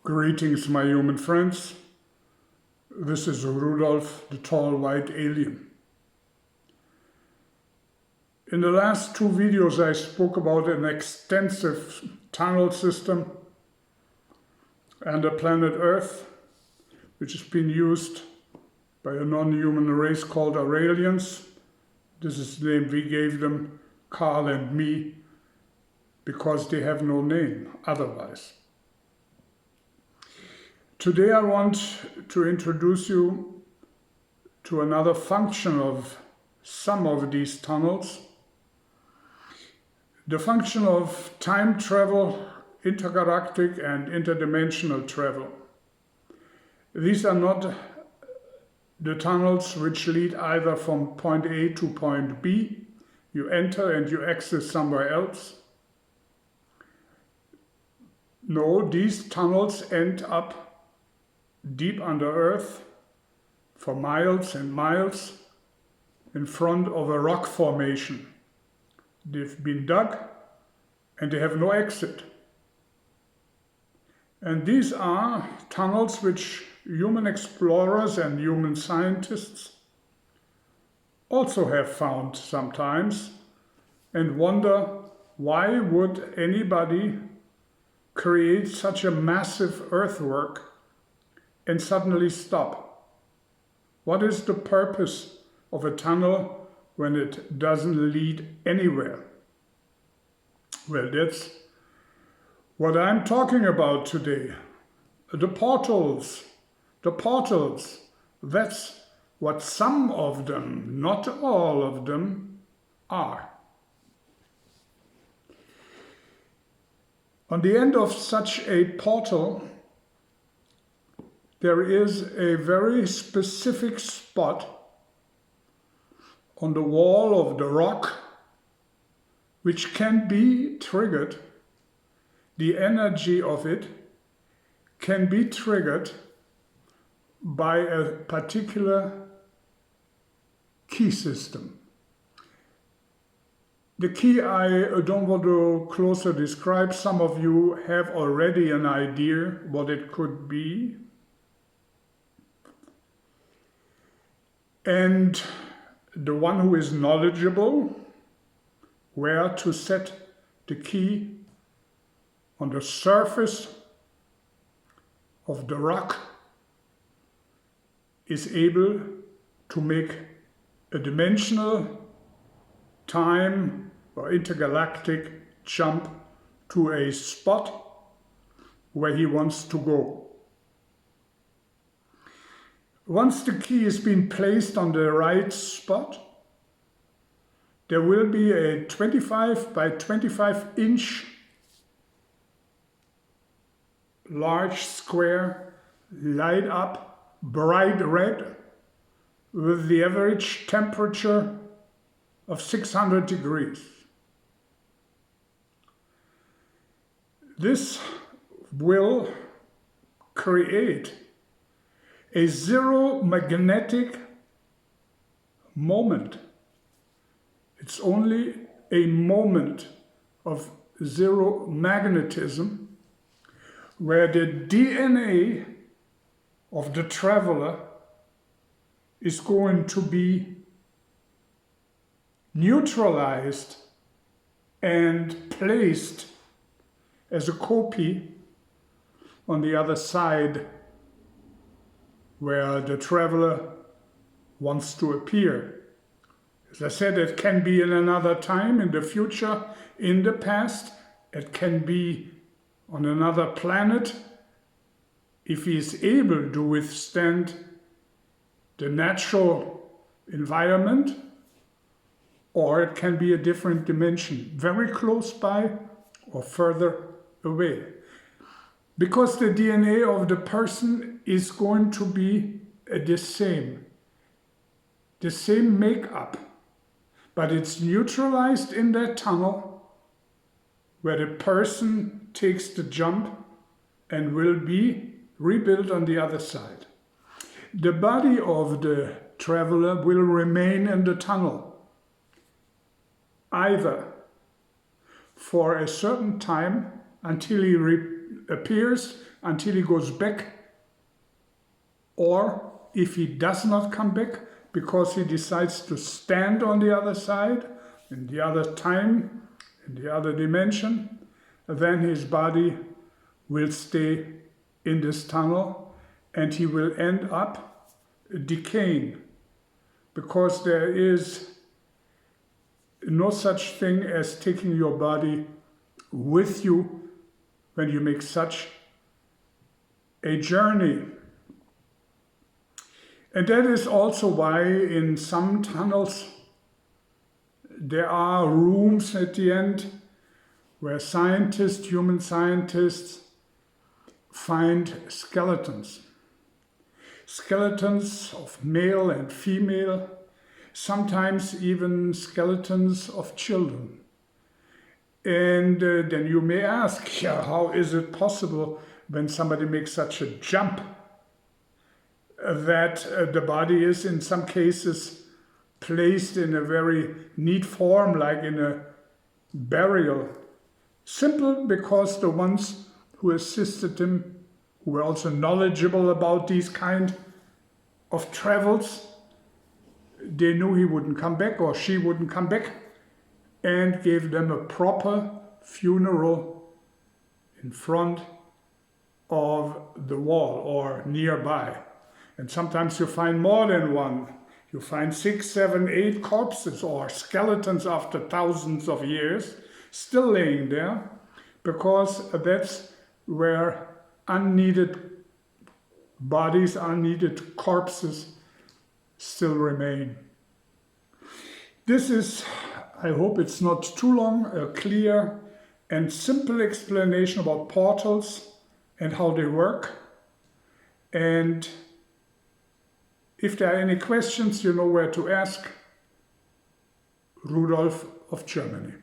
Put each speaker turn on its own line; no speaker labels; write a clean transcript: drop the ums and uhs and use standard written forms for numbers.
Greetings, my human friends. This is Rudolf, the tall white alien. In the last two videos I spoke about an extensive tunnel system and the planet Earth, which has been used by a non-human race called Aurelians. This is the name we gave them, Carl and me, because they have no name otherwise. Today I want to introduce you to another function of some of these tunnels. The function of time travel, intergalactic and interdimensional travel. These are not the tunnels which lead either from point A to point B. You enter and you exit somewhere else. No, these tunnels end up deep under Earth for miles and miles in front of a rock formation. They've been dug and they have no exit. And these are tunnels which human explorers and human scientists also have found sometimes and wonder, why would anybody create such a massive earthwork and suddenly stop? What is the purpose of a tunnel when it doesn't lead anywhere? Well, that's what I'm talking about today. The portals. That's what some of them, not all of them, are. On the end of such a portal, there is a very specific spot on the wall of the rock which can be triggered. The energy of it can be triggered by a particular key system. The key I don't want to closer describe. Some of you have already an idea what it could be. And the one who is knowledgeable where to set the key on the surface of the rock is able to make a dimensional, time or intergalactic jump to a spot where he wants to go. Once the key has been placed on the right spot, there will be a 25 by 25 inch large square, light up bright red with the average temperature of 600 degrees. This will create a zero magnetic moment. It's only a moment of zero magnetism where the DNA of the traveler is going to be neutralized and placed as a copy on the other side where the traveler wants to appear. As I said, it can be in another time, in the future, in the past. It can be on another planet if he is able to withstand the natural environment, or it can be a different dimension, very close by or further away. Because the DNA of the person is going to be the same makeup, but it's neutralized in that tunnel where the person takes the jump and will be rebuilt on the other side. The body of the traveler will remain in the tunnel, either for a certain time until he appears until he goes back, or if he does not come back because he decides to stand on the other side, in the other time, in the other dimension, then his body will stay in this tunnel and he will end up decaying, because there is no such thing as taking your body with you when you make such a journey. And that is also why in some tunnels there are rooms at the end where scientists, human scientists, find skeletons. Skeletons of male and female, sometimes even skeletons of children. And then you may ask, yeah, how is it possible when somebody makes such a jump that the body is in some cases placed in a very neat form, like in a burial? Simple because the ones who assisted him, who were also knowledgeable about these kind of travels, they knew he wouldn't come back or she wouldn't come back, and gave them a proper funeral in front of the wall or nearby. And sometimes you find more than one. You find 6, 7, 8 corpses or skeletons after thousands of years still laying there, because that's where unneeded bodies, unneeded corpses still remain. This is, I hope it's not too long, a clear and simple explanation about portals and how they work. And if there are any questions, you know where to ask. Rudolf of Germany.